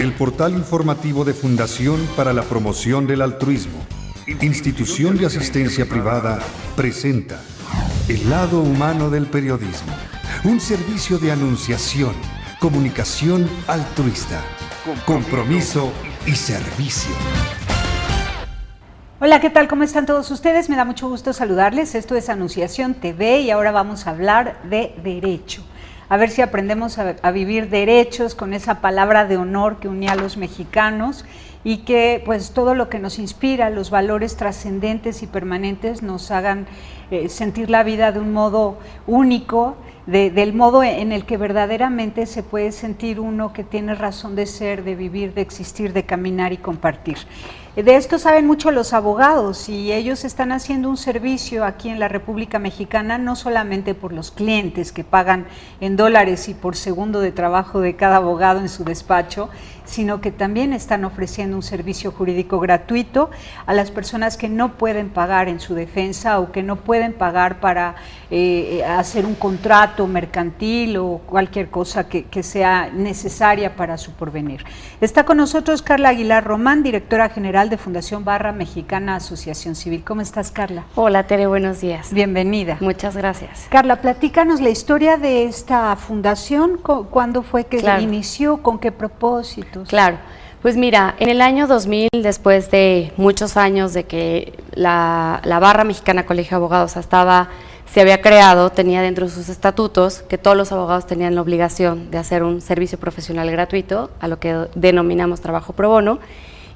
El portal informativo de Fundación para la Promoción del Altruismo, institución de asistencia privada, presenta El lado humano del periodismo, un servicio de anunciación, comunicación altruista, compromiso y servicio. Hola, ¿qué tal? ¿Cómo están todos ustedes? Me da mucho gusto saludarles. Esto es Anunciación TV y ahora vamos a hablar de derecho. A ver si aprendemos a vivir derechos con esa palabra de honor que unía a los mexicanos y que pues todo lo que nos inspira, los valores trascendentes y permanentes nos hagan sentir la vida de un modo único, del modo en el que verdaderamente se puede sentir uno que tiene razón de ser, de vivir, de existir, de caminar y compartir. De esto saben mucho los abogados y ellos están haciendo un servicio aquí en la República Mexicana, no solamente por los clientes que pagan en dólares y por segundo de trabajo de cada abogado en su despacho, sino que también están ofreciendo un servicio jurídico gratuito a las personas que no pueden pagar en su defensa o que no pueden pagar para hacer un contrato mercantil o cualquier cosa que sea necesaria para su porvenir. Está con nosotros Carla Aguilar Román, directora general de Fundación Barra Mexicana Asociación Civil. ¿Cómo estás, Carla? Hola, Tere, buenos días. Bienvenida. Muchas gracias. Carla, platícanos la historia de esta fundación, ¿cuándo fue que inició, con qué propósitos? Claro, pues mira, en el año 2000, después de muchos años de que la Barra Mexicana Colegio de Abogados se había creado, tenía dentro de sus estatutos que todos los abogados tenían la obligación de hacer un servicio profesional gratuito, a lo que denominamos trabajo pro bono,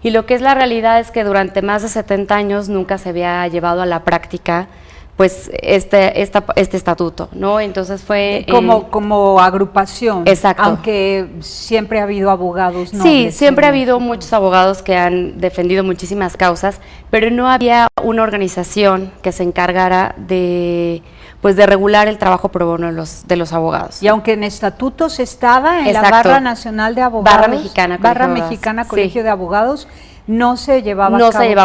y lo que es la realidad es que durante más de 70 años nunca se había llevado a la práctica pues este estatuto, ¿no? Entonces fue como agrupación. Exacto. Aunque siempre ha habido abogados nobles. Sí, siempre ha habido muchos abogados que han defendido muchísimas causas, pero no había una organización que se encargara de regular el trabajo pro bono de los abogados. Y aunque en estatutos estaba en Exacto. la Barra Nacional de Abogados, Barra Mexicana Colegio de Abogados, no se llevaba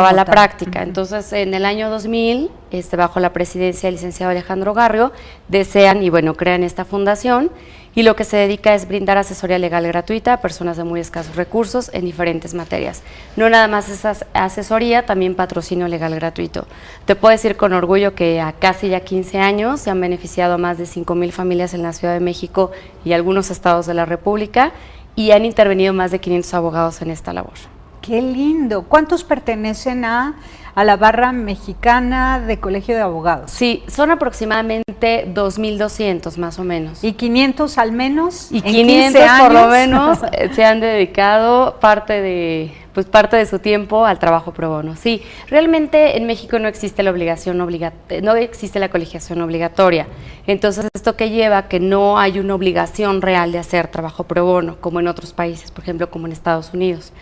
a la práctica. Entonces, en el año 2000, bajo la presidencia del licenciado Alejandro Garrio, desean y crean esta fundación, y lo que se dedica es brindar asesoría legal gratuita a personas de muy escasos recursos en diferentes materias. No nada más esa asesoría, también patrocinio legal gratuito. Te puedo decir con orgullo que a casi ya 15 años se han beneficiado a más de 5,000 familias en la Ciudad de México y algunos estados de la República, y han intervenido más de 500 abogados en esta labor. ¡Qué lindo! ¿Cuántos pertenecen a la Barra Mexicana de Colegio de Abogados? Sí, son aproximadamente 2,200 más o menos. ¿Y 500 al menos? Y 500 por lo menos se han dedicado parte de su tiempo al trabajo pro bono. Sí, realmente en México no existe la no existe la colegiación obligatoria. Entonces, esto que lleva a que no hay una obligación real de hacer trabajo pro bono, como en otros países, por ejemplo, como en Estados Unidos.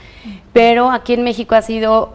Pero aquí en México ha sido,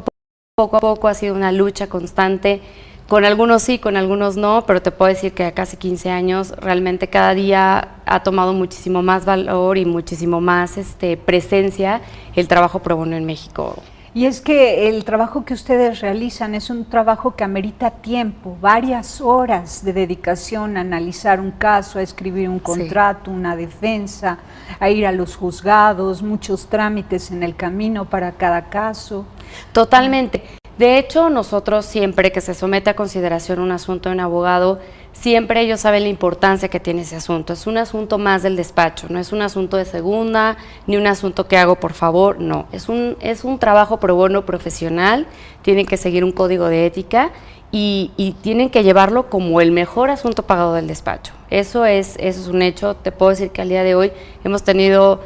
poco a poco, ha sido una lucha constante. Con algunos sí, con algunos no, pero te puedo decir que a casi 15 años realmente cada día ha tomado muchísimo más valor y muchísimo más presencia el trabajo pro bono en México. Y es que el trabajo que ustedes realizan es un trabajo que amerita tiempo, varias horas de dedicación a analizar un caso, a escribir un contrato, una defensa, a ir a los juzgados, muchos trámites en el camino para cada caso. Totalmente. De hecho, nosotros siempre que se somete a consideración un asunto de un abogado, siempre ellos saben la importancia que tiene ese asunto. Es un asunto más del despacho, no es un asunto de segunda, ni un asunto que hago por favor, no. Es un trabajo pro bono profesional, tienen que seguir un código de ética y tienen que llevarlo como el mejor asunto pagado del despacho. Eso es un hecho. Te puedo decir que al día de hoy hemos tenido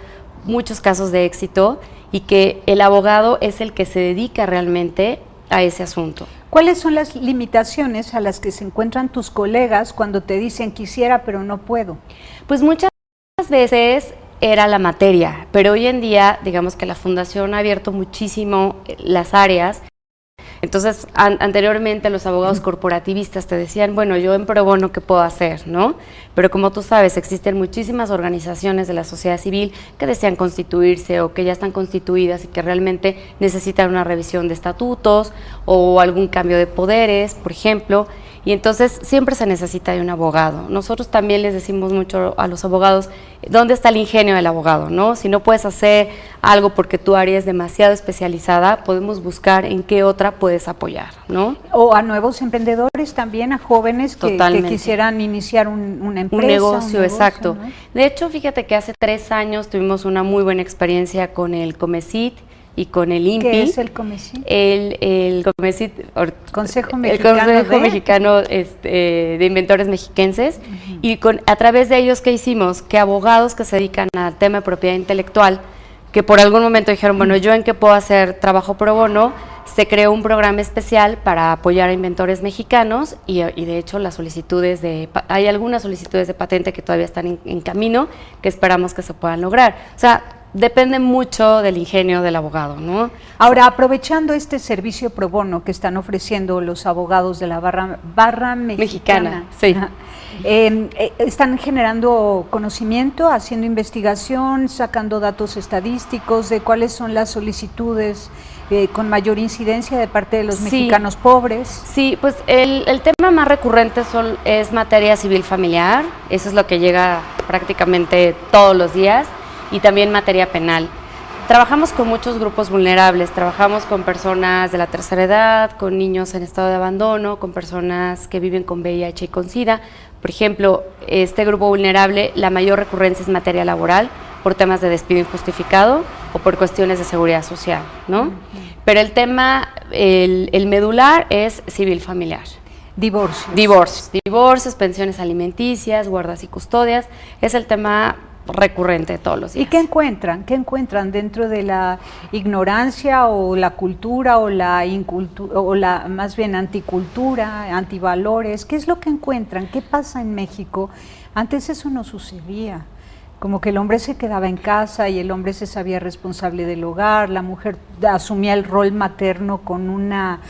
muchos casos de éxito y que el abogado es el que se dedica realmente a ese asunto. ¿Cuáles son las limitaciones a las que se encuentran tus colegas cuando te dicen quisiera pero no puedo? Pues muchas veces era la materia, pero hoy en día digamos que la fundación ha abierto muchísimo las áreas. Entonces, anteriormente los abogados corporativistas te decían, bueno, yo en pro bono, ¿qué puedo hacer?, ¿no? pero como tú sabes, existen muchísimas organizaciones de la sociedad civil que desean constituirse o que ya están constituidas y que realmente necesitan una revisión de estatutos o algún cambio de poderes, por ejemplo. Y entonces siempre se necesita de un abogado. Nosotros también les decimos mucho a los abogados, ¿dónde está el ingenio del abogado, no? Si no puedes hacer algo porque tu área es demasiado especializada, podemos buscar en qué otra puedes apoyar, ¿no? O a nuevos emprendedores también, a jóvenes que quisieran iniciar una empresa. Un negocio, exacto. ¿No? De hecho, fíjate que hace 3 años tuvimos una muy buena experiencia con el Comecit y con el INPI. ¿Qué es el Comecit? El Comecit, Consejo Mexicano de Inventores Mexiquenses. Y a través de ellos, ¿qué hicimos? Que abogados que se dedican al tema de propiedad intelectual, que por algún momento dijeron, bueno, ¿yo en qué puedo hacer trabajo pro bono? Se creó un programa especial para apoyar a inventores mexicanos y de hecho hay algunas solicitudes de patente que todavía están en camino, que esperamos que se puedan lograr. O sea, depende mucho del ingenio del abogado, ¿no? Ahora, aprovechando este servicio pro bono que están ofreciendo los abogados de la barra mexicana, sí. ¿Están generando conocimiento, haciendo investigación, sacando datos estadísticos de cuáles son las solicitudes con mayor incidencia de parte de los mexicanos pobres? Sí, pues el tema más recurrente es materia civil familiar, eso es lo que llega prácticamente todos los días, y también materia penal. Trabajamos con muchos grupos vulnerables, trabajamos con personas de la tercera edad, con niños en estado de abandono, con personas que viven con VIH y con SIDA. Por ejemplo, este grupo vulnerable, la mayor recurrencia es materia laboral, por temas de despido injustificado o por cuestiones de seguridad social, ¿no? Pero el tema, el medular es civil familiar. Divorcios, pensiones alimenticias, guardas y custodias, es el tema recurrente de todos los días. ¿Y qué encuentran? ¿Qué encuentran dentro de la ignorancia o la cultura o la incultura o la más bien anticultura, antivalores? ¿Qué es lo que encuentran? ¿Qué pasa en México? Antes eso no sucedía. Como que el hombre se quedaba en casa y el hombre se sabía responsable del hogar, la mujer asumía el rol materno con una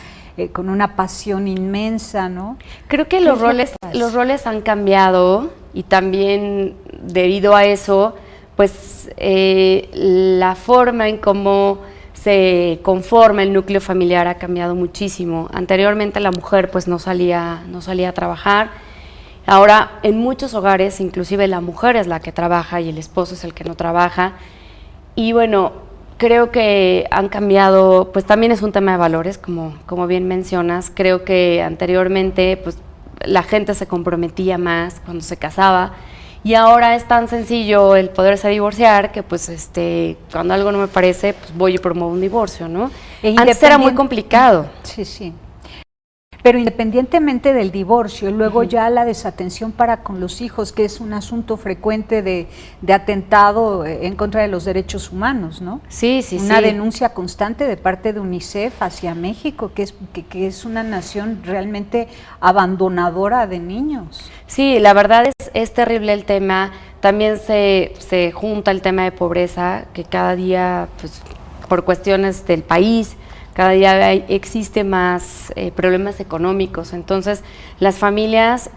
pasión inmensa, ¿no? Creo que los roles han cambiado y también debido a eso, pues la forma en cómo se conforma el núcleo familiar ha cambiado muchísimo. Anteriormente la mujer pues no salía a trabajar. Ahora en muchos hogares inclusive la mujer es la que trabaja y el esposo es el que no trabaja. Y bueno, creo que han cambiado, pues también es un tema de valores, como bien mencionas. Creo que anteriormente pues la gente se comprometía más cuando se casaba y ahora es tan sencillo el poderse divorciar que pues cuando algo no me parece, pues voy y promuevo un divorcio, ¿no? Antes era muy complicado. Sí. Pero independientemente del divorcio, luego ya la desatención para con los hijos, que es un asunto frecuente de atentado en contra de los derechos humanos, ¿no? Sí. Una denuncia constante de parte de UNICEF hacia México, que es una nación realmente abandonadora de niños. Sí, la verdad es terrible el tema. También se junta el tema de pobreza, que cada día, pues, por cuestiones del país, cada día existe más problemas económicos. Entonces, las familias,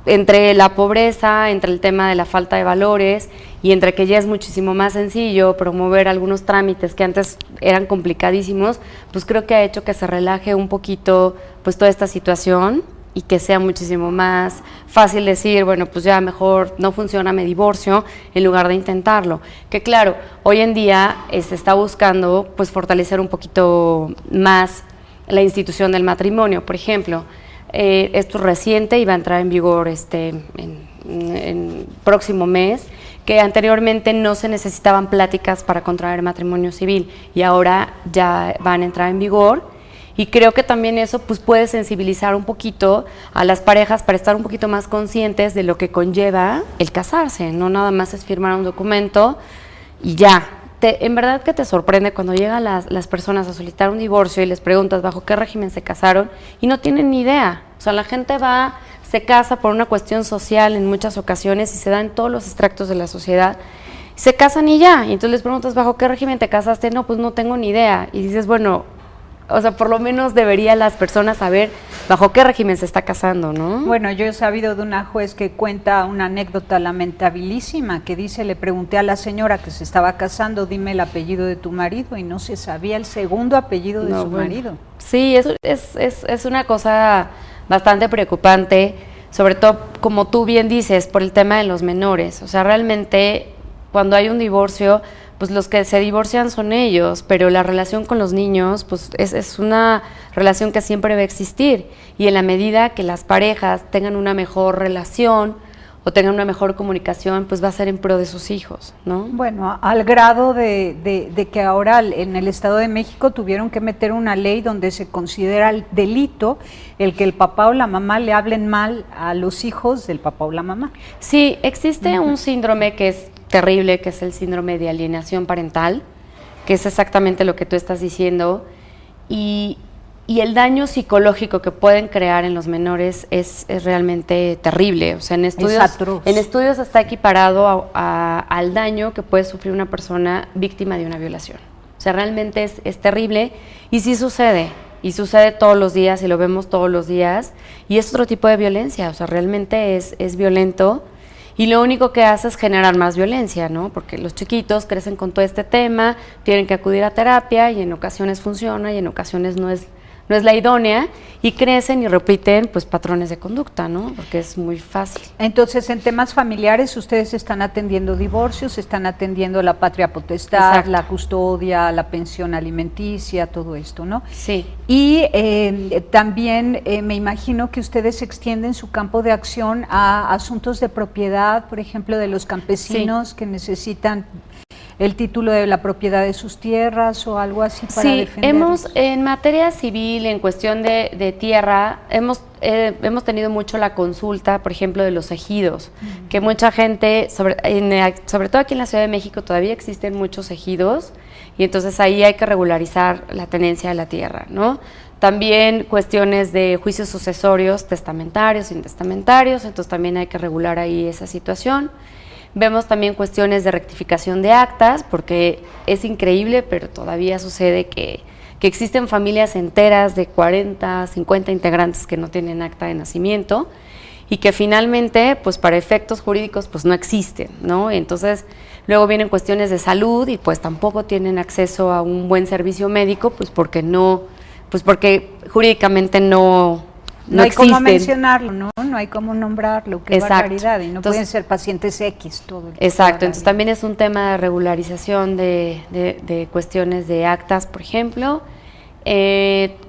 entre la pobreza, entre el tema de la falta de valores y entre que ya es muchísimo más sencillo promover algunos trámites que antes eran complicadísimos, pues creo que ha hecho que se relaje un poquito pues toda esta situación y que sea muchísimo más fácil decir, bueno, pues ya mejor no funciona, me divorcio, en lugar de intentarlo. Que claro, hoy en día se está buscando pues fortalecer un poquito más la institución del matrimonio. Por ejemplo, esto es reciente y va a entrar en vigor en próximo mes, que anteriormente no se necesitaban pláticas para contraer matrimonio civil y ahora ya van a entrar en vigor. Y creo que también eso pues puede sensibilizar un poquito a las parejas para estar un poquito más conscientes de lo que conlleva el casarse. No nada más es firmar un documento y ya. En verdad que te sorprende cuando llegan las personas a solicitar un divorcio y les preguntas bajo qué régimen se casaron y no tienen ni idea. O sea, la gente se casa por una cuestión social en muchas ocasiones y se da en todos los extractos de la sociedad. Se casan y ya. Y entonces les preguntas bajo qué régimen te casaste. No, pues no tengo ni idea. Y dices, bueno, o sea, por lo menos deberían las personas saber bajo qué régimen se está casando, ¿no? Bueno, yo he sabido de una juez que cuenta una anécdota lamentabilísima, que dice, le pregunté a la señora que se estaba casando, dime el apellido de tu marido, y no se sabía el segundo apellido de su marido. Sí, eso es una cosa bastante preocupante, sobre todo, como tú bien dices, por el tema de los menores. O sea, realmente, cuando hay un divorcio, pues los que se divorcian son ellos, pero la relación con los niños, pues es una relación que siempre va a existir, y en la medida que las parejas tengan una mejor relación o tengan una mejor comunicación, pues va a ser en pro de sus hijos, ¿no? Bueno, al grado de que ahora en el Estado de México tuvieron que meter una ley donde se considera el delito el que el papá o la mamá le hablen mal a los hijos del papá o la mamá. Sí, existe un síndrome que es terrible, que es el síndrome de alienación parental, que es exactamente lo que tú estás diciendo, y el daño psicológico que pueden crear en los menores es realmente terrible. O sea, en estudios está equiparado al daño que puede sufrir una persona víctima de una violación. O sea, realmente es terrible, y sí sucede, y sucede todos los días, y lo vemos todos los días, y es otro tipo de violencia. O sea, realmente es violento, y lo único que hace es generar más violencia, ¿no? Porque los chiquitos crecen con todo este tema, tienen que acudir a terapia, y en ocasiones funciona y en ocasiones no es la idónea, y crecen y repiten pues patrones de conducta, ¿no? Porque es muy fácil. Entonces, en temas familiares, ustedes están atendiendo divorcios, están atendiendo la patria potestad, Exacto. la custodia, la pensión alimenticia, todo esto, ¿no? Sí. Y también me imagino que ustedes extienden su campo de acción a asuntos de propiedad, por ejemplo, de los campesinos que necesitan el título de la propiedad de sus tierras o algo así para defenderlos. Sí, en materia civil, en cuestión de tierra, hemos tenido mucho la consulta, por ejemplo, de los ejidos, que mucha gente, sobre todo aquí en la Ciudad de México, todavía existen muchos ejidos, y entonces ahí hay que regularizar la tenencia de la tierra, ¿no? También cuestiones de juicios sucesorios, testamentarios, intestamentarios, entonces también hay que regular ahí esa situación. Vemos también cuestiones de rectificación de actas, porque es increíble, pero todavía sucede que existen familias enteras de 40, 50 integrantes que no tienen acta de nacimiento, y que finalmente, pues para efectos jurídicos, pues no existen, ¿no? Entonces, luego vienen cuestiones de salud, y pues tampoco tienen acceso a un buen servicio médico, pues porque jurídicamente no hay existen. cómo mencionarlo, ¿no? No hay cómo nombrarlo, qué Exacto. barbaridad, y no Entonces, pueden ser pacientes X todo el tiempo. Exacto, entonces también es un tema de regularización de cuestiones de actas, por ejemplo.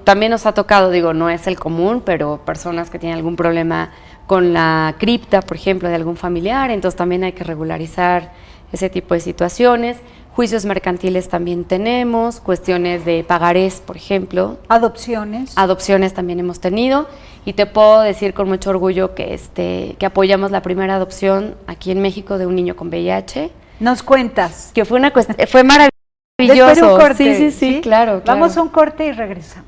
También nos ha tocado, digo, no es el común, pero personas que tienen algún problema con la cripta, por ejemplo, de algún familiar, entonces también hay que regularizar ese tipo de situaciones. Juicios mercantiles también tenemos, cuestiones de pagarés, por ejemplo. Adopciones también hemos tenido, y te puedo decir con mucho orgullo que apoyamos la primera adopción aquí en México de un niño con VIH. ¿Nos cuentas? Que fue fue maravilloso. Después de un corte, Sí, claro. Vamos a un corte y regresamos.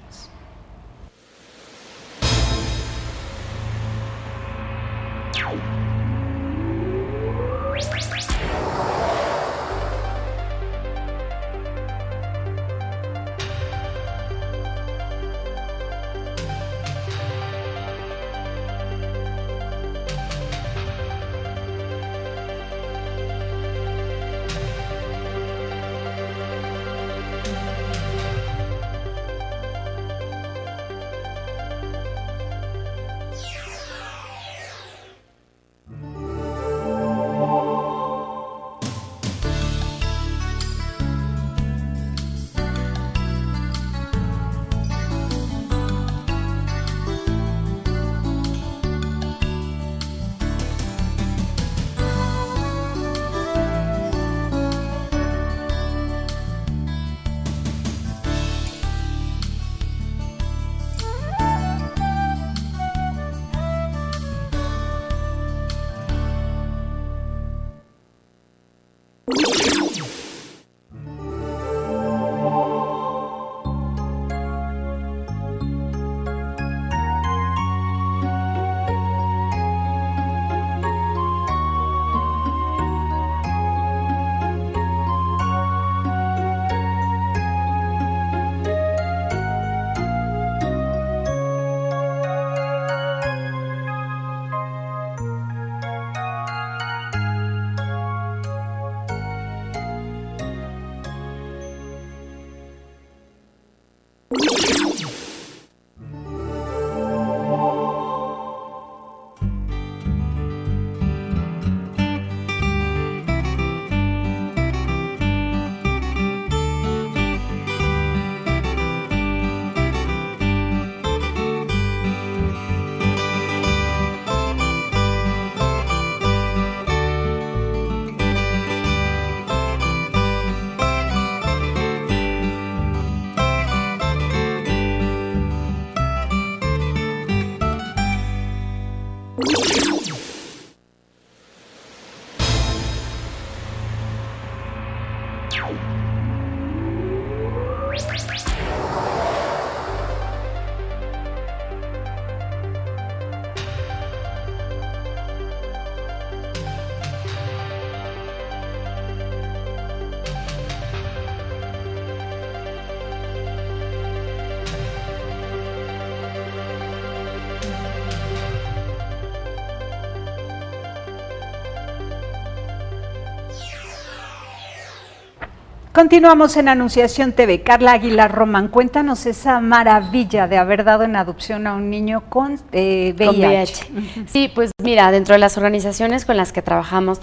Continuamos en Anunciación TV. Carla Aguilar Román, cuéntanos esa maravilla de haber dado en adopción a un niño con VIH. Con VIH. Sí, pues mira, dentro de las organizaciones con las que trabajamos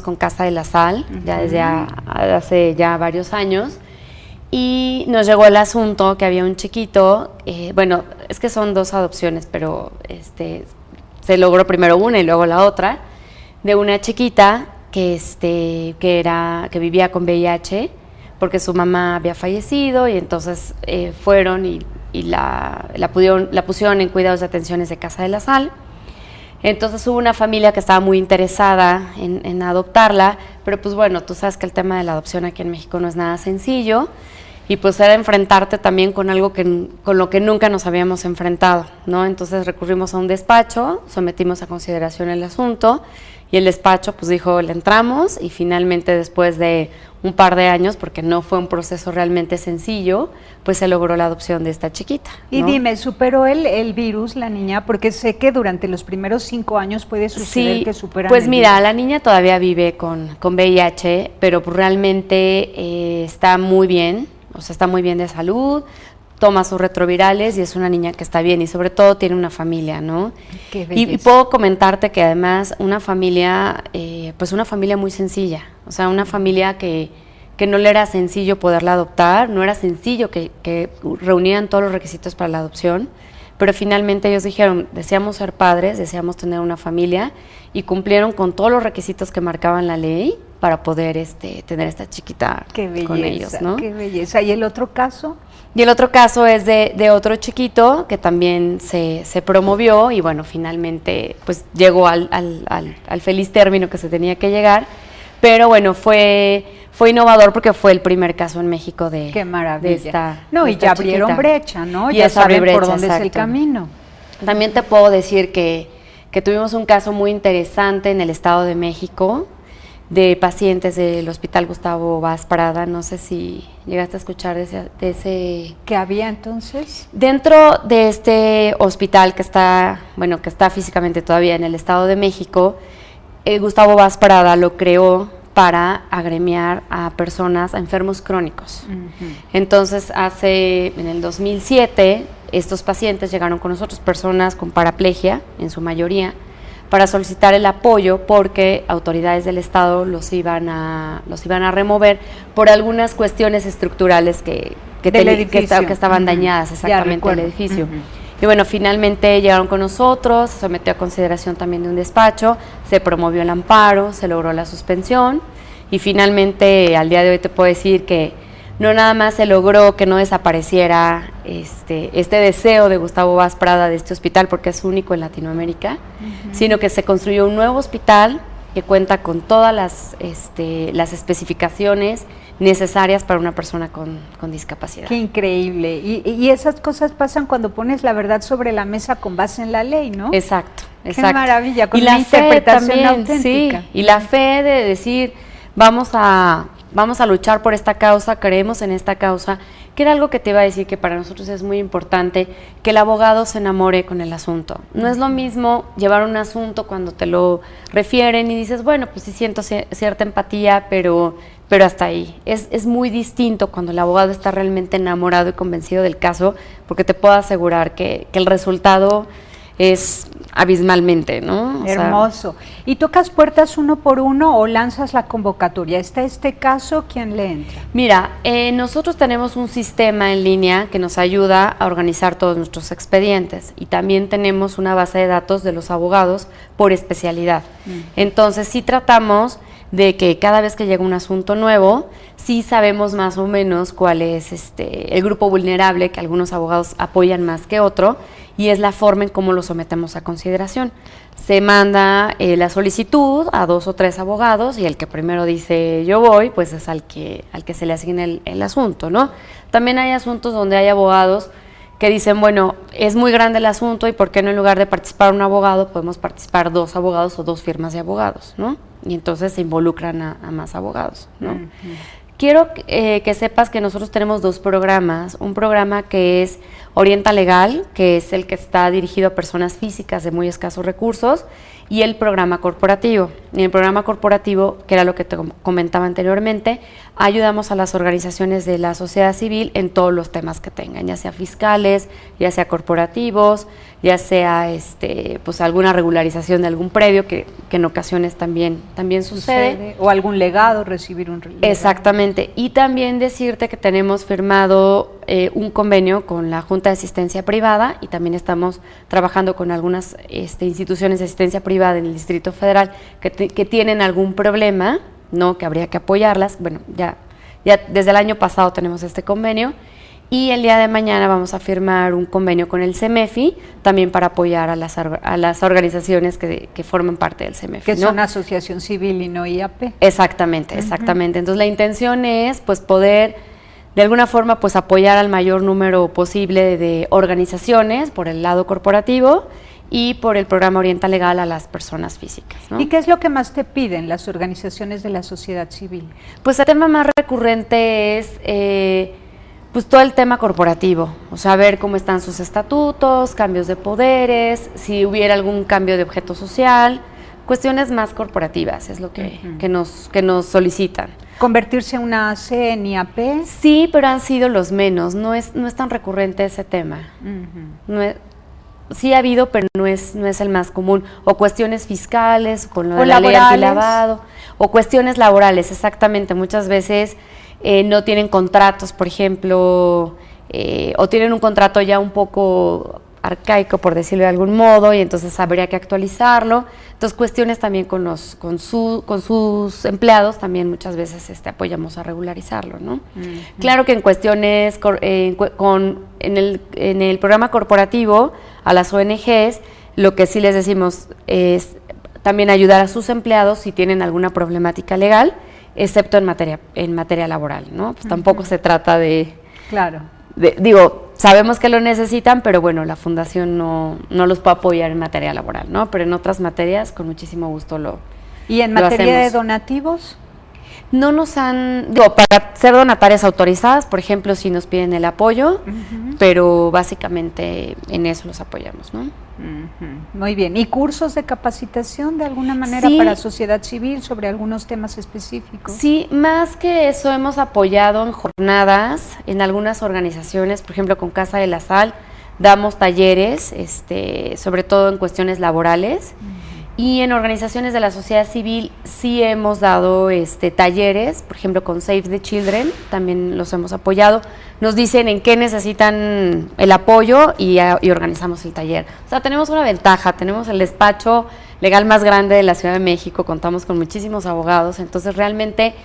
con Casa de la Sal, ya desde hace ya varios años, y nos llegó el asunto que había un chiquito, bueno, es que son 2 adopciones, pero se logró primero una y luego la otra, de una chiquita que vivía con VIH, porque su mamá había fallecido y entonces fueron y la pusieron en cuidados de atenciones de Casa de la Sal. Entonces hubo una familia que estaba muy interesada en adoptarla, pero pues bueno, tú sabes que el tema de la adopción aquí en México no es nada sencillo y pues era enfrentarte también con algo con lo que nunca nos habíamos enfrentado, ¿no? Entonces recurrimos a un despacho, sometimos a consideración el asunto y el despacho pues dijo, le entramos y finalmente después de un par de años, porque no fue un proceso realmente sencillo, pues se logró la adopción de esta chiquita, ¿no? Y dime, ¿superó el virus la niña? Porque sé que durante los primeros 5 años puede suceder que superan pues el mira, virus. la niña todavía vive con VIH, pero pues realmente está muy bien, o sea, está muy bien de salud, toma sus retrovirales y es una niña que está bien y sobre todo tiene una familia, ¿no? Qué Y belleza. puedo comentarte que además una familia, pues una familia muy sencilla, o sea, una familia que no le era sencillo poderla adoptar, no era sencillo que reunieran todos los requisitos para la adopción, pero finalmente ellos dijeron, deseamos ser padres, deseamos tener una familia y cumplieron con todos los requisitos que marcaban la ley para poder tener esta chiquita Qué belleza, con ellos, ¿no? Qué belleza. ¿Y el otro caso? Y el otro caso es de otro chiquito que también se promovió y bueno, finalmente pues llegó al feliz término que se tenía que llegar, pero bueno, fue innovador porque fue el primer caso en México de, Qué maravilla. de esta No, de y esta ya abrieron chiquita. brecha, ¿no? Y Ya eso abrió saben por brecha, dónde es el exacto. camino. También te puedo decir que tuvimos un caso muy interesante en el Estado de México de pacientes del Hospital Gustavo Vaz Parada, no sé si llegaste a escuchar de ese. ¿Qué había entonces? Dentro de este hospital que está físicamente todavía en el Estado de México, Gustavo Vaz Parada lo creó para agremiar a personas, a enfermos crónicos. Entonces, en el 2007, estos pacientes llegaron con nosotros, personas con paraplegia, en su mayoría, para solicitar el apoyo porque autoridades del Estado los iban a remover por algunas cuestiones estructurales que estaban dañadas exactamente el edificio. Y bueno, finalmente llegaron con nosotros, se sometió a consideración también de un despacho, se promovió el amparo, se logró la suspensión y finalmente al día de hoy te puedo decir que no nada más se logró que no desapareciera este deseo de Gustavo Vaz Parada de este hospital, porque es único en Latinoamérica, sino que se construyó un nuevo hospital que cuenta con todas las especificaciones necesarias para una persona con discapacidad. Qué increíble. Y esas cosas pasan cuando pones la verdad sobre la mesa con base en la ley, ¿no? Exacto. Qué maravilla, con y una la fe interpretación también, auténtica. sí, y la fe de decir, vamos a luchar por esta causa, creemos en esta causa, que era algo que te iba a decir que para nosotros es muy importante, que el abogado se enamore con el asunto. No es lo mismo llevar un asunto cuando te lo refieren y dices, bueno, pues sí siento cierta empatía, pero hasta ahí. Es muy distinto cuando el abogado está realmente enamorado y convencido del caso, porque te puedo asegurar que el resultado es abismalmente, ¿no? Hermoso. ¿Y tocas puertas uno por uno o lanzas la convocatoria? ¿Está este caso? ¿Quién le entra? Mira, nosotros tenemos un sistema en línea que nos ayuda a organizar todos nuestros expedientes y también tenemos una base de datos de los abogados por especialidad. Entonces, sí tratamos de que cada vez que llega un asunto nuevo, sí sabemos más o menos cuál es el grupo vulnerable que algunos abogados apoyan más que otro, y es la forma en cómo lo sometemos a consideración. Se manda la solicitud a 2 o 3 abogados y el que primero dice yo voy, pues es al que se le asigne el asunto, ¿no? También hay asuntos donde hay abogados que dicen, bueno, es muy grande el asunto y ¿por qué no en lugar de participar un abogado podemos participar 2 abogados o 2 firmas de abogados, ¿no? Y entonces se involucran a más abogados, ¿no? Quiero que sepas que nosotros tenemos 2 programas, un programa que es Orienta Legal, que es el que está dirigido a personas físicas de muy escasos recursos, y el programa corporativo. En el programa corporativo, que era lo que te comentaba anteriormente, ayudamos a las organizaciones de la sociedad civil en todos los temas que tengan, ya sea fiscales, ya sea corporativos, ya sea pues alguna regularización de algún predio que en ocasiones también sucede. O algún legado, recibir un legado. Exactamente. Y también decirte que tenemos firmado un convenio con la Junta de Asistencia Privada y también estamos trabajando con algunas instituciones de asistencia privada en el Distrito Federal que tienen algún problema, ¿no? Que habría que apoyarlas. Bueno, ya desde el año pasado tenemos este convenio y el día de mañana vamos a firmar un convenio con el CEMEFI también para apoyar a las organizaciones que forman parte del CEMEFI. Que ¿no? son asociación civil y no IAP. Exactamente. Entonces la intención es pues poder de alguna forma pues apoyar al mayor número posible de organizaciones por el lado corporativo y por el programa Orienta Legal a las personas físicas, ¿no? ¿Y qué es lo que más te piden las organizaciones de la sociedad civil? Pues el tema más recurrente es pues todo el tema corporativo, o sea, ver cómo están sus estatutos, cambios de poderes, si hubiera algún cambio de objeto social, cuestiones más corporativas, es lo que nos solicitan. ¿Convertirse en una AC en IAP? Sí, pero han sido los menos, no es tan recurrente ese tema. Sí ha habido, pero no es el más común. O cuestiones fiscales, con lo de la ley antilavado, o cuestiones laborales, exactamente. Muchas veces no tienen contratos, por ejemplo, o tienen un contrato ya un poco arcaico, por decirlo de algún modo, y entonces habría que actualizarlo. Entonces, cuestiones también con sus empleados, también muchas veces apoyamos a regularizarlo, ¿no? Claro que en cuestiones, en el programa corporativo, a las ONGs, lo que sí les decimos es también ayudar a sus empleados si tienen alguna problemática legal, excepto en materia laboral, ¿no? Pues tampoco se trata de... Claro. Sabemos que lo necesitan, pero bueno, la fundación no los puede apoyar en materia laboral, ¿no? Pero en otras materias, con muchísimo gusto lo ¿Y en materia de donativos? No nos han, para ser donatarias autorizadas, por ejemplo, sí nos piden el apoyo, pero básicamente en eso los apoyamos, ¿no? Muy bien. ¿Y cursos de capacitación de alguna manera para sociedad civil sobre algunos temas específicos? Sí, más que eso hemos apoyado en jornadas, en algunas organizaciones, por ejemplo con Casa de la Sal, damos talleres, sobre todo en cuestiones laborales. Y en organizaciones de la sociedad civil sí hemos dado talleres, por ejemplo con Save the Children, también los hemos apoyado. Nos dicen en qué necesitan el apoyo y organizamos el taller. O sea, tenemos una ventaja, tenemos el despacho legal más grande de la Ciudad de México, contamos con muchísimos abogados, entonces realmente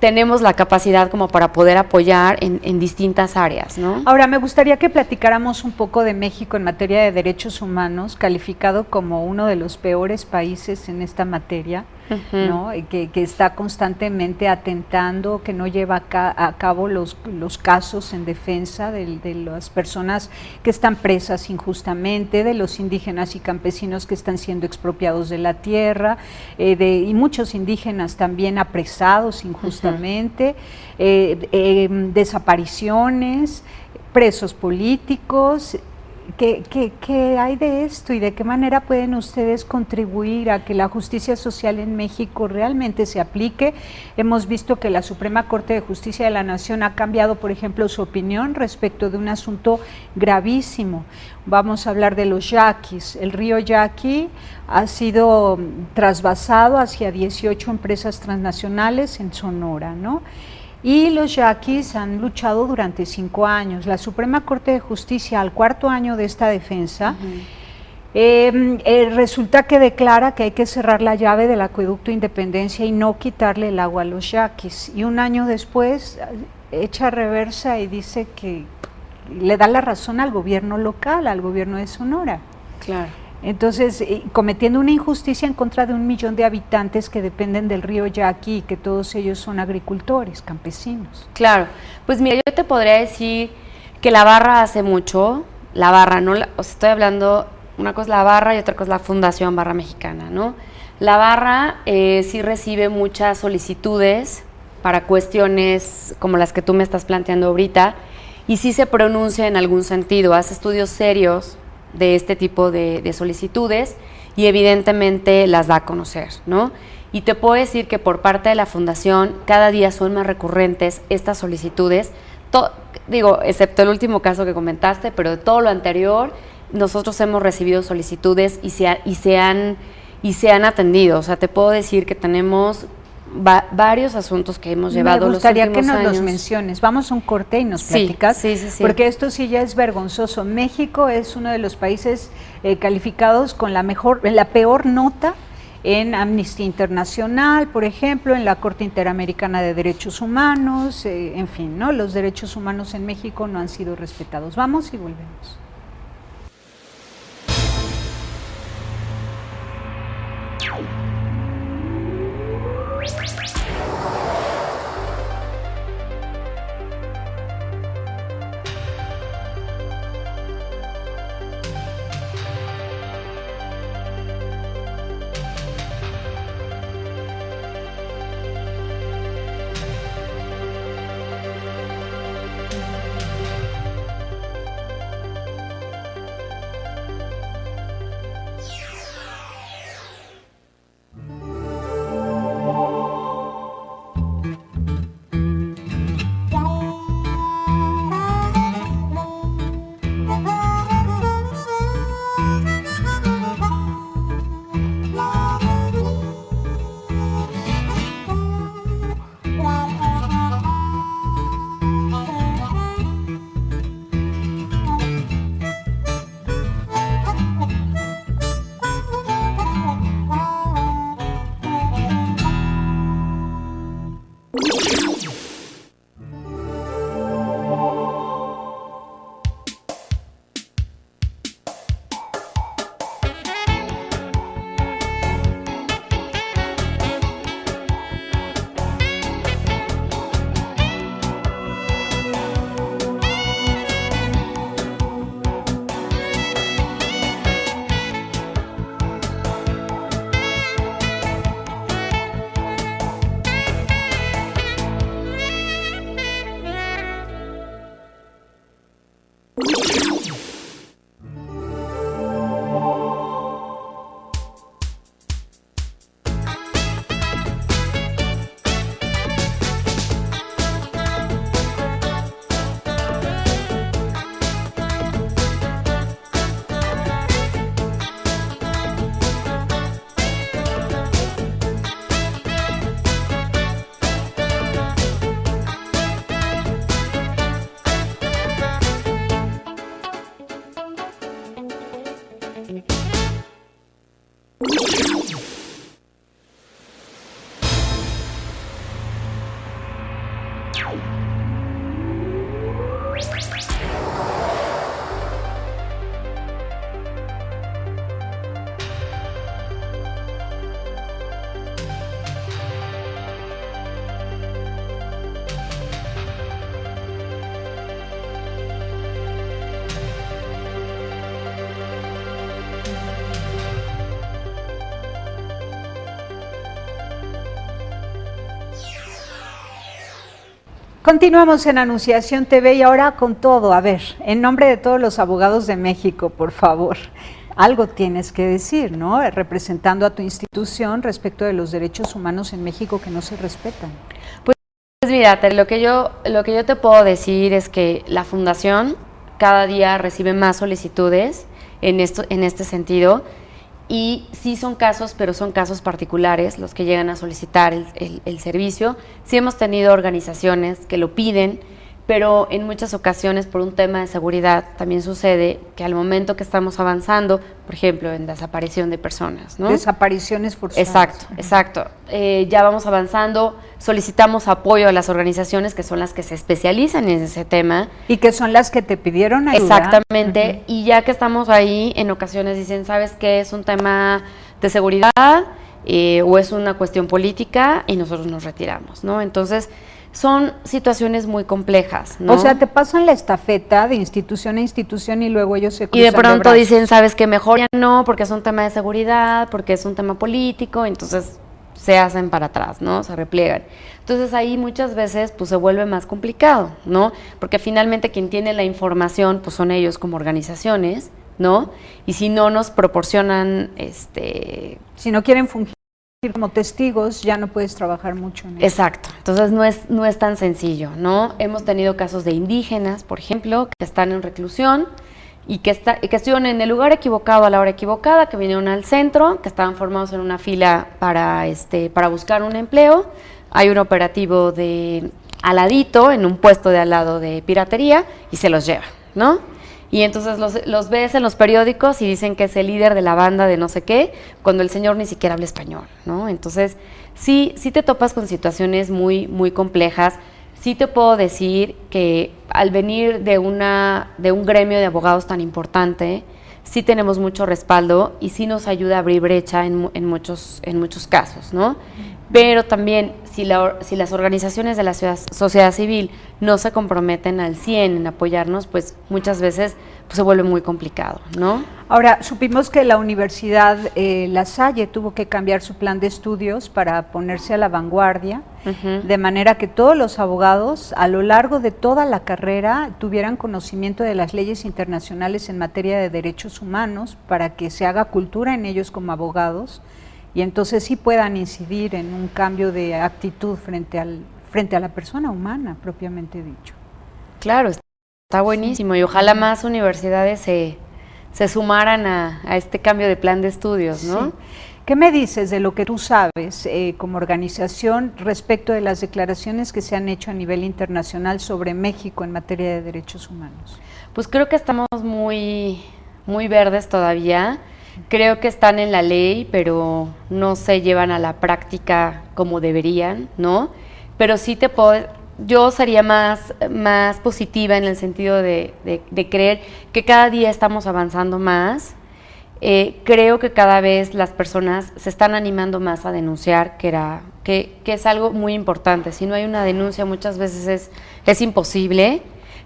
tenemos la capacidad como para poder apoyar en distintas áreas, ¿no? Ahora, me gustaría que platicáramos un poco de México en materia de derechos humanos, calificado como uno de los peores países en esta materia. ¿no? Que está constantemente atentando, que no lleva a cabo los casos en defensa de las personas que están presas injustamente, de los indígenas y campesinos que están siendo expropiados de la tierra, y muchos indígenas también apresados injustamente, desapariciones, presos políticos. ¿Qué hay de esto y de qué manera pueden ustedes contribuir a que la justicia social en México realmente se aplique? Hemos visto que la Suprema Corte de Justicia de la Nación ha cambiado, por ejemplo, su opinión respecto de un asunto gravísimo. Vamos a hablar de los yaquis. El río Yaqui ha sido trasvasado hacia 18 empresas transnacionales en Sonora, ¿no? Y los yaquis han luchado durante 5 años. La Suprema Corte de Justicia, al 4º año de esta defensa, resulta que declara que hay que cerrar la llave del acueducto Independencia y no quitarle el agua a los yaquis. Y un año después echa reversa y dice que le da la razón al gobierno local, al gobierno de Sonora. Claro. Entonces, cometiendo una injusticia en contra de 1 millón de habitantes que dependen del río Yaqui y que todos ellos son agricultores, campesinos. Claro, pues mira, yo te podría decir que la Barra hace mucho, la Barra, no, o sea, estoy hablando, una cosa es la Barra y otra cosa es la Fundación Barra Mexicana, ¿no? La Barra sí recibe muchas solicitudes para cuestiones como las que tú me estás planteando ahorita y sí se pronuncia en algún sentido, hace estudios serios de este tipo de solicitudes y evidentemente las da a conocer, ¿no? Y te puedo decir que por parte de la Fundación cada día son más recurrentes estas solicitudes, digo, excepto el último caso que comentaste, pero de todo lo anterior, nosotros hemos recibido solicitudes y se han atendido. O sea, te puedo decir que tenemos varios asuntos que hemos llevado los últimos años. Me gustaría que nos los menciones. Vamos a un corte y nos platicas. Sí. Porque esto sí ya es vergonzoso. México es uno de los países calificados con la peor nota en Amnistía Internacional, por ejemplo, en la Corte Interamericana de Derechos Humanos, en fin, ¿no? Los derechos humanos en México no han sido respetados. Vamos y volvemos. Continuamos en Anunciación TV y ahora con todo. A ver, en nombre de todos los abogados de México, por favor, algo tienes que decir, ¿no? Representando a tu institución respecto de los derechos humanos en México que no se respetan. Pues mira, lo que yo te puedo decir es que la Fundación cada día recibe más solicitudes en este sentido, y sí son casos, pero son casos particulares los que llegan a solicitar el servicio. Sí hemos tenido organizaciones que lo piden, pero en muchas ocasiones por un tema de seguridad también sucede que al momento que estamos avanzando, por ejemplo, en desaparición de personas, ¿no? Desapariciones forzadas. Exacto. Ya vamos avanzando, solicitamos apoyo a las organizaciones que son las que se especializan en ese tema. Y que son las que te pidieron ayuda. Exactamente, y ya que estamos ahí, en ocasiones dicen, ¿sabes qué? Es un tema de seguridad o es una cuestión política, y nosotros nos retiramos, ¿no? Entonces, son situaciones muy complejas, ¿no? O sea, te pasan la estafeta de institución a institución y luego ellos se cruzan. Y de pronto dicen, ¿sabes qué? Mejor ya no, porque es un tema de seguridad, porque es un tema político, entonces se hacen para atrás, ¿no? Se repliegan. Entonces ahí muchas veces pues se vuelve más complicado, ¿no? Porque finalmente quien tiene la información pues son ellos como organizaciones, ¿no? Y si no nos proporcionan, si no quieren fungir como testigos, ya no puedes trabajar mucho en eso. Exacto, entonces no es tan sencillo, ¿no? Hemos tenido casos de indígenas, por ejemplo, que están en reclusión y que estuvieron en el lugar equivocado a la hora equivocada, que vinieron al centro, que estaban formados en una fila para buscar un empleo. Hay un operativo de al ladito, en un puesto de al lado de piratería, y se los llevan, ¿no? Y entonces los ves en los periódicos y dicen que es el líder de la banda de no sé qué, cuando el señor ni siquiera habla español, ¿no? Entonces, sí te topas con situaciones muy, muy complejas. Sí te puedo decir que al venir de un gremio de abogados tan importante, sí tenemos mucho respaldo y sí nos ayuda a abrir brecha en muchos casos, ¿no? Pero también, si las organizaciones de la sociedad civil no se comprometen al 100 en apoyarnos, pues muchas veces pues, se vuelve muy complicado, ¿no? Ahora, supimos que la Universidad La Salle tuvo que cambiar su plan de estudios para ponerse a la vanguardia, de manera que todos los abogados a lo largo de toda la carrera tuvieran conocimiento de las leyes internacionales en materia de derechos humanos, para que se haga cultura en ellos como abogados, y entonces sí puedan incidir en un cambio de actitud frente a la persona humana, propiamente dicho. Claro, está buenísimo, y ojalá más universidades se sumaran a este cambio de plan de estudios, ¿no? Sí. ¿Qué me dices de lo que tú sabes como organización respecto de las declaraciones que se han hecho a nivel internacional sobre México en materia de derechos humanos? Pues creo que estamos muy, muy verdes todavía. Creo que están en la ley, pero no se llevan a la práctica como deberían, ¿no? Pero sí yo sería más positiva en el sentido de creer que cada día estamos avanzando más. Creo que cada vez las personas se están animando más a denunciar, que es algo muy importante. Si no hay una denuncia, muchas veces es imposible.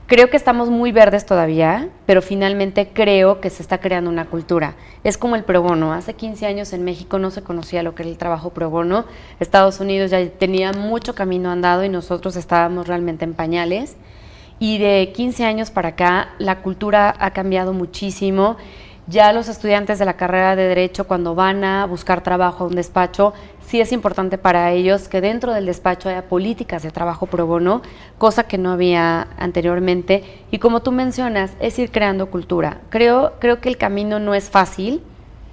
Creo que estamos muy verdes todavía, pero finalmente creo que se está creando una cultura. Es como el pro bono. Hace 15 años en México no se conocía lo que era el trabajo pro bono. Estados Unidos ya tenía mucho camino andado y nosotros estábamos realmente en pañales. Y de 15 años para acá, la cultura ha cambiado muchísimo. Ya los estudiantes de la carrera de Derecho, cuando van a buscar trabajo a un despacho, sí es importante para ellos que dentro del despacho haya políticas de trabajo pro bono, cosa que no había anteriormente. Y como tú mencionas, es ir creando cultura. Creo que el camino no es fácil,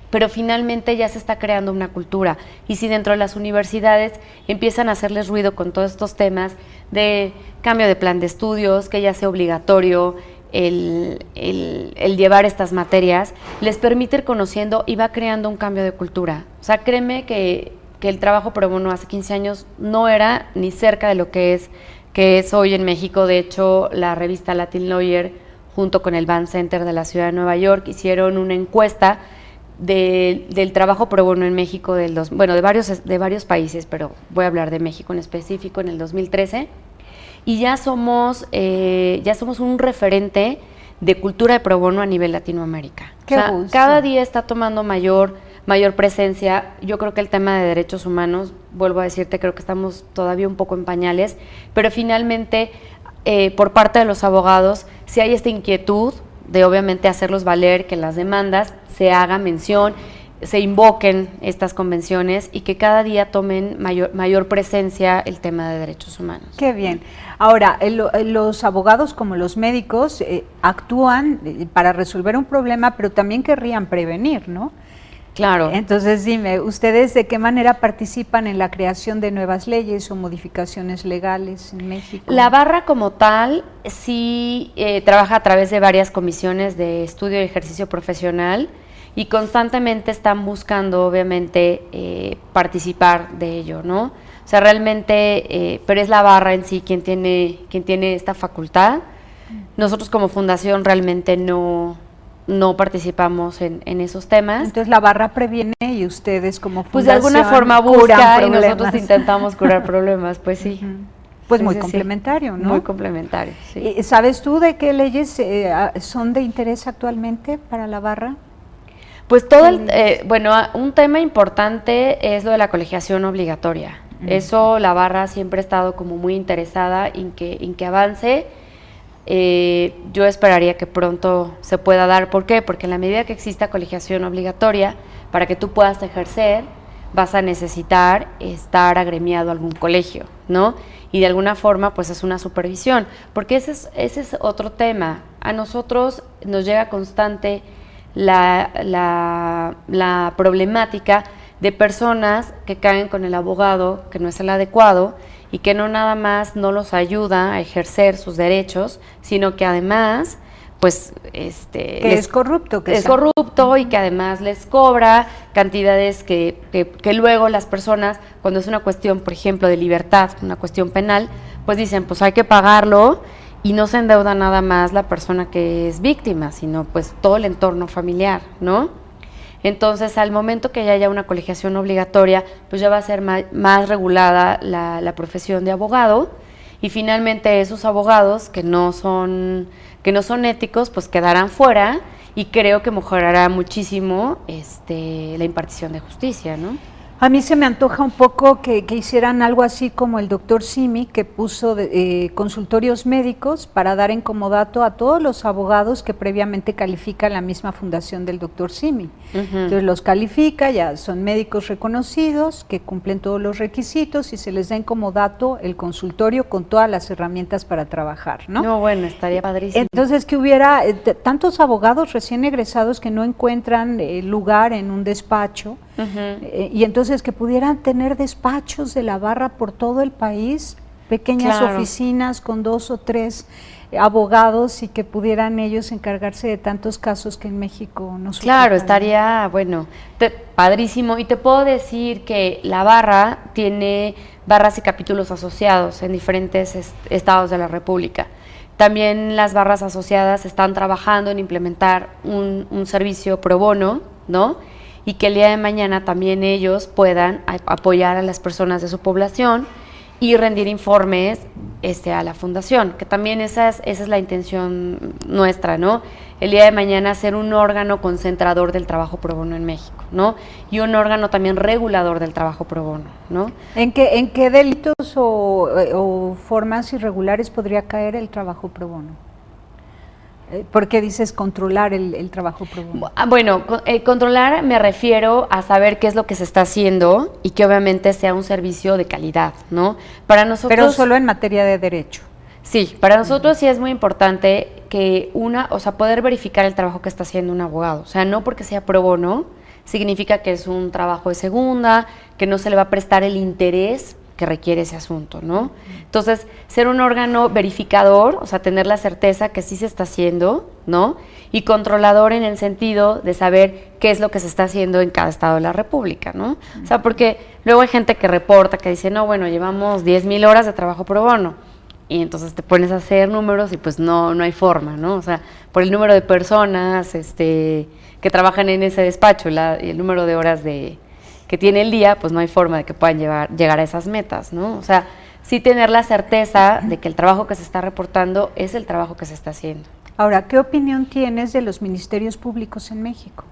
pero finalmente ya se está creando una cultura. Y si dentro de las universidades empiezan a hacerles ruido con todos estos temas de cambio de plan de estudios, que ya sea obligatorio, el llevar estas materias, les permite ir conociendo y va creando un cambio de cultura. O sea, créeme que el trabajo pro bono hace 15 años no era ni cerca de lo que es hoy en México. De hecho, la revista Latin Lawyer, junto con el Band Center de la ciudad de Nueva York, hicieron una encuesta del trabajo pro bono en México, de varios países, pero voy a hablar de México en específico, en el 2013, y ya somos un referente de cultura de pro bono a nivel Latinoamérica. Qué gusto. Cada día está tomando mayor mayor presencia. Yo creo que el tema de derechos humanos, vuelvo a decirte, creo que estamos todavía un poco en pañales, pero finalmente por parte de los abogados, si hay esta inquietud de obviamente hacerlos valer, que las demandas se haga mención, se invoquen estas convenciones y que cada día tomen mayor presencia el tema de derechos humanos. Qué bien. Ahora, los abogados como los médicos actúan para resolver un problema, pero también querrían prevenir, ¿no? Claro. Entonces, dime, ¿ustedes de qué manera participan en la creación de nuevas leyes o modificaciones legales en México? La barra como tal sí trabaja a través de varias comisiones de estudio y ejercicio profesional y constantemente están buscando, obviamente, participar de ello, ¿no? O sea, realmente, pero es la barra en sí quien tiene esta facultad. Nosotros como fundación realmente no participamos en esos temas. Entonces la barra previene y ustedes como fundación pues de alguna forma busca y nosotros intentamos curar problemas, pues sí. Pues sí, muy sí, complementario, sí. ¿no? Muy complementario, sí. ¿Sabes tú de qué leyes son de interés actualmente para la barra? Pues bueno, un tema importante es lo de la colegiación obligatoria. Eso la barra siempre ha estado como muy interesada en que avance. Yo esperaría que pronto se pueda dar. ¿Por qué? Porque en la medida que exista colegiación obligatoria, para que tú puedas ejercer, vas a necesitar estar agremiado a algún colegio, ¿no? Y de alguna forma, pues es una supervisión, porque ese es otro tema. A nosotros nos llega constante la problemática de personas que caen con el abogado que no es el adecuado y que no nada más no los ayuda a ejercer sus derechos, sino que además pues que es corrupto. Es corrupto y que además les cobra cantidades que luego las personas, cuando es una cuestión, por ejemplo, de libertad, una cuestión penal, pues dicen, pues hay que pagarlo, y no se endeuda nada más la persona que es víctima, sino pues todo el entorno familiar, ¿no? Entonces, al momento que ya haya una colegiación obligatoria, pues ya va a ser más regulada la profesión de abogado, y finalmente esos abogados que no son éticos, pues quedarán fuera, y creo que mejorará muchísimo la impartición de justicia, ¿no? A mí se me antoja un poco que hicieran algo así como el doctor Simi, que puso consultorios médicos para dar en comodato a todos los abogados que previamente califica la misma fundación del doctor Simi. Entonces los califica, ya son médicos reconocidos, que cumplen todos los requisitos y se les da en comodato el consultorio con todas las herramientas para trabajar, ¿no? No, bueno, estaría padrísimo. Entonces que hubiera tantos abogados recién egresados que no encuentran lugar en un despacho, y entonces que pudieran tener despachos de la barra por todo el país, pequeñas oficinas con 2 o 3 abogados, y que pudieran ellos encargarse de tantos casos que en México no suceden. Claro, estaría, bueno, padrísimo. Y te puedo decir que la barra tiene barras y capítulos asociados en diferentes estados de la República. También las barras asociadas están trabajando en implementar un servicio pro bono, ¿no? Y que el día de mañana también ellos puedan apoyar a las personas de su población y rendir informes a la fundación, que también esa es la intención nuestra, ¿no? El día de mañana ser un órgano concentrador del trabajo pro bono en México, ¿no? Y un órgano también regulador del trabajo pro bono, ¿no? ¿En qué delitos o formas irregulares podría caer el trabajo pro bono? ¿Por qué dices controlar el trabajo pro bono? Bueno, controlar me refiero a saber qué es lo que se está haciendo y que obviamente sea un servicio de calidad, ¿no? Para nosotros. Pero solo en materia de derecho. Sí, para nosotros sí es muy importante que poder verificar el trabajo que está haciendo un abogado. O sea, no porque sea pro bono significa que es un trabajo de segunda, que no se le va a prestar el interés que requiere ese asunto, ¿no? Entonces, ser un órgano verificador, o sea, tener la certeza que sí se está haciendo, ¿no? Y controlador en el sentido de saber qué es lo que se está haciendo en cada estado de la República, ¿no? O sea, porque luego hay gente que reporta, que dice, no, bueno, llevamos 10,000 horas de trabajo pro bono, y entonces te pones a hacer números y pues no hay forma, ¿no? O sea, por el número de personas que trabajan en ese despacho y el número de horas que tiene el día, pues no hay forma de que puedan llegar a esas metas, ¿no? O sea, sí tener la certeza de que el trabajo que se está reportando es el trabajo que se está haciendo. Ahora, ¿qué opinión tienes de los ministerios públicos en México?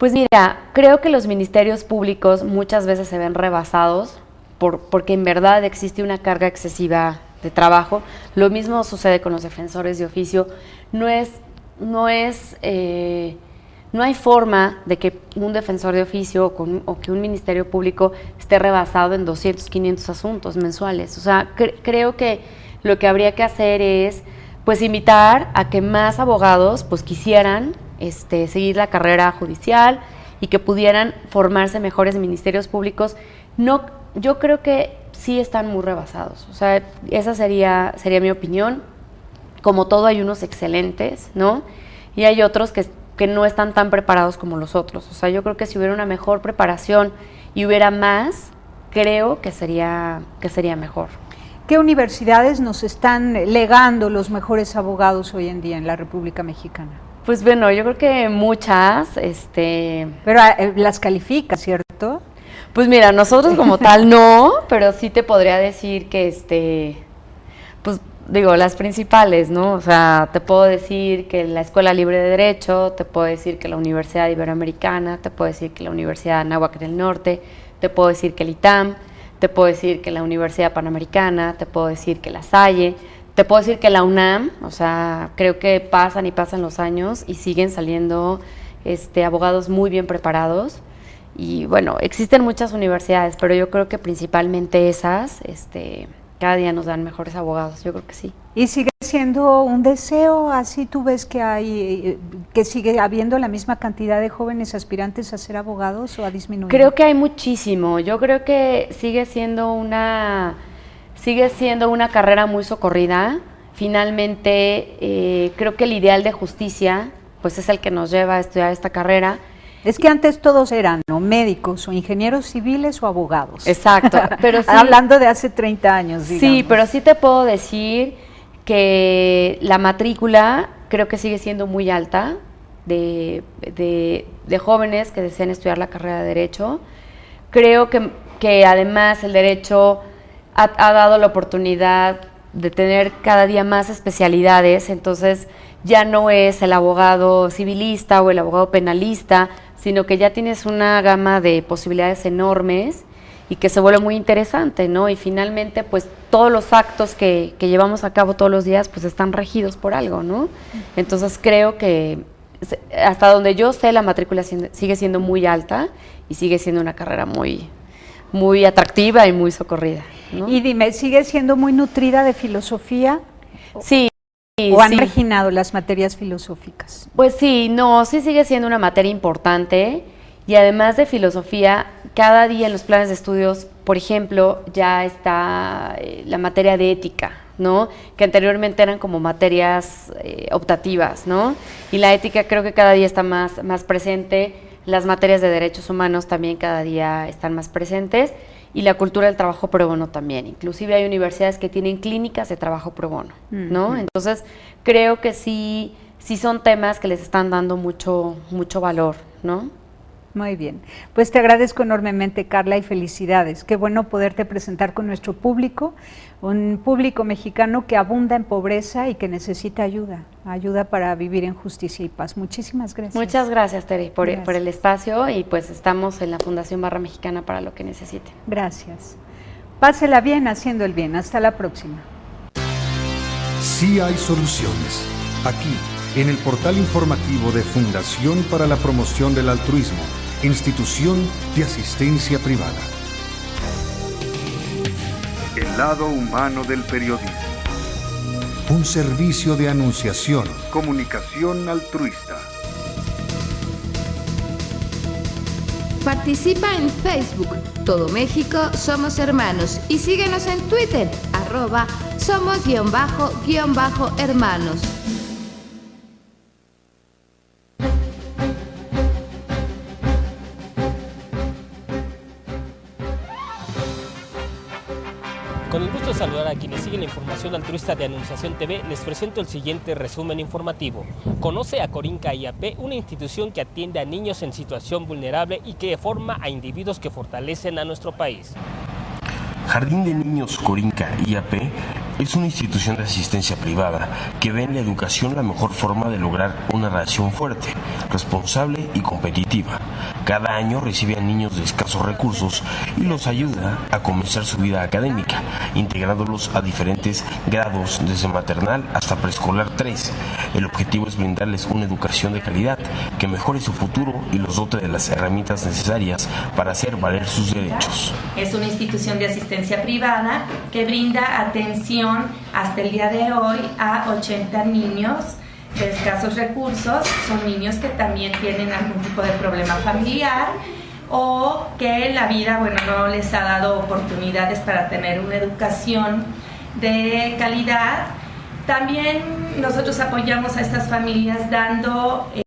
Pues mira, creo que los ministerios públicos muchas veces se ven rebasados porque en verdad existe una carga excesiva de trabajo. Lo mismo sucede con los defensores de oficio. No hay forma de que un defensor de oficio o que un ministerio público esté rebasado en 200, 500 asuntos mensuales. O sea, creo que lo que habría que hacer es pues invitar a que más abogados pues quisieran seguir la carrera judicial y que pudieran formarse mejores ministerios públicos. No, yo creo que sí están muy rebasados. O sea, esa sería mi opinión. Como todo, hay unos excelentes, ¿no? Y hay otros que no están tan preparados como los otros. O sea, yo creo que si hubiera una mejor preparación y hubiera más, creo que sería mejor. ¿Qué universidades nos están legando los mejores abogados hoy en día en la República Mexicana? Pues bueno, yo creo que muchas, Pero las califica, ¿cierto? Pues mira, nosotros como tal no, pero sí te podría decir que pues digo, las principales, ¿no? O sea, te puedo decir que la Escuela Libre de Derecho, te puedo decir que la Universidad Iberoamericana, te puedo decir que la Universidad Anáhuac del Norte, te puedo decir que el ITAM, te puedo decir que la Universidad Panamericana, te puedo decir que la Salle, te puedo decir que la UNAM. O sea, creo que pasan y pasan los años y siguen saliendo abogados muy bien preparados. Y bueno, existen muchas universidades, pero yo creo que principalmente esas, cada día nos dan mejores abogados, yo creo que sí. ¿Y sigue siendo un deseo? ¿Así tú ves que sigue habiendo la misma cantidad de jóvenes aspirantes a ser abogados o ha disminuido? Creo que hay muchísimo. Yo creo que sigue siendo una carrera muy socorrida. Finalmente, creo que el ideal de justicia pues es el que nos lleva a estudiar esta carrera. Es que antes todos eran médicos o ingenieros civiles o abogados. Exacto, pero sí, hablando de hace 30 años, digamos. Sí, pero sí te puedo decir que la matrícula creo que sigue siendo muy alta de jóvenes que desean estudiar la carrera de Derecho. Creo que además el Derecho ha dado la oportunidad de tener cada día más especialidades, entonces ya no es el abogado civilista o el abogado penalista, sino que ya tienes una gama de posibilidades enormes y que se vuelve muy interesante, ¿no? Y finalmente, pues, todos los actos que llevamos a cabo todos los días, pues, están regidos por algo, ¿no? Entonces, creo que hasta donde yo sé, la matrícula sigue siendo muy alta y sigue siendo una carrera muy, muy atractiva y muy socorrida, ¿no? Y dime, ¿sigue siendo muy nutrida de filosofía? Sí. ¿O han reginado las materias filosóficas? Pues sí, sí sigue siendo una materia importante y además de filosofía, cada día en los planes de estudios, por ejemplo, ya está la materia de ética, ¿no? Que anteriormente eran como materias optativas, ¿no? Y la ética creo que cada día está más presente, las materias de derechos humanos también cada día están más presentes. Y la cultura del trabajo pro bono también. Inclusive hay universidades que tienen clínicas de trabajo pro bono, ¿no? Entonces, creo que sí son temas que les están dando mucho valor, ¿no? Muy bien. Pues te agradezco enormemente, Carla, y felicidades. Qué bueno poderte presentar con nuestro público, un público mexicano que abunda en pobreza y que necesita ayuda para vivir en justicia y paz. Muchísimas gracias. Muchas gracias, Tere, por el espacio, y pues estamos en la Fundación Barra Mexicana para lo que necesite. Gracias. Pásela bien haciendo el bien. Hasta la próxima. Sí hay soluciones. Aquí, en el portal informativo de Fundación para la Promoción del Altruismo, Institución de Asistencia Privada. El lado humano del periodismo. Un servicio de anunciación, comunicación altruista. Participa en Facebook, Todo México Somos Hermanos, y síguenos en Twitter, @somos_hermanos. Con el gusto de saludar a quienes siguen la información altruista de Anunciación TV, les presento el siguiente resumen informativo. Conoce a Corinca IAP, una institución que atiende a niños en situación vulnerable y que forma a individuos que fortalecen a nuestro país. Jardín de Niños Corinca IAP es una institución de asistencia privada que ve en la educación la mejor forma de lograr una relación fuerte, responsable y competitiva. Cada año recibe a niños de escasos recursos y los ayuda a comenzar su vida académica, integrándolos a diferentes grados desde maternal hasta preescolar 3. El objetivo es brindarles una educación de calidad que mejore su futuro y los dote de las herramientas necesarias para hacer valer sus derechos. Es una institución de asistencia privada que brinda atención hasta el día de hoy a 80 niños de escasos recursos. Son niños que también tienen algún tipo de problema familiar o que la vida, no les ha dado oportunidades para tener una educación de calidad. También nosotros apoyamos a estas familias dando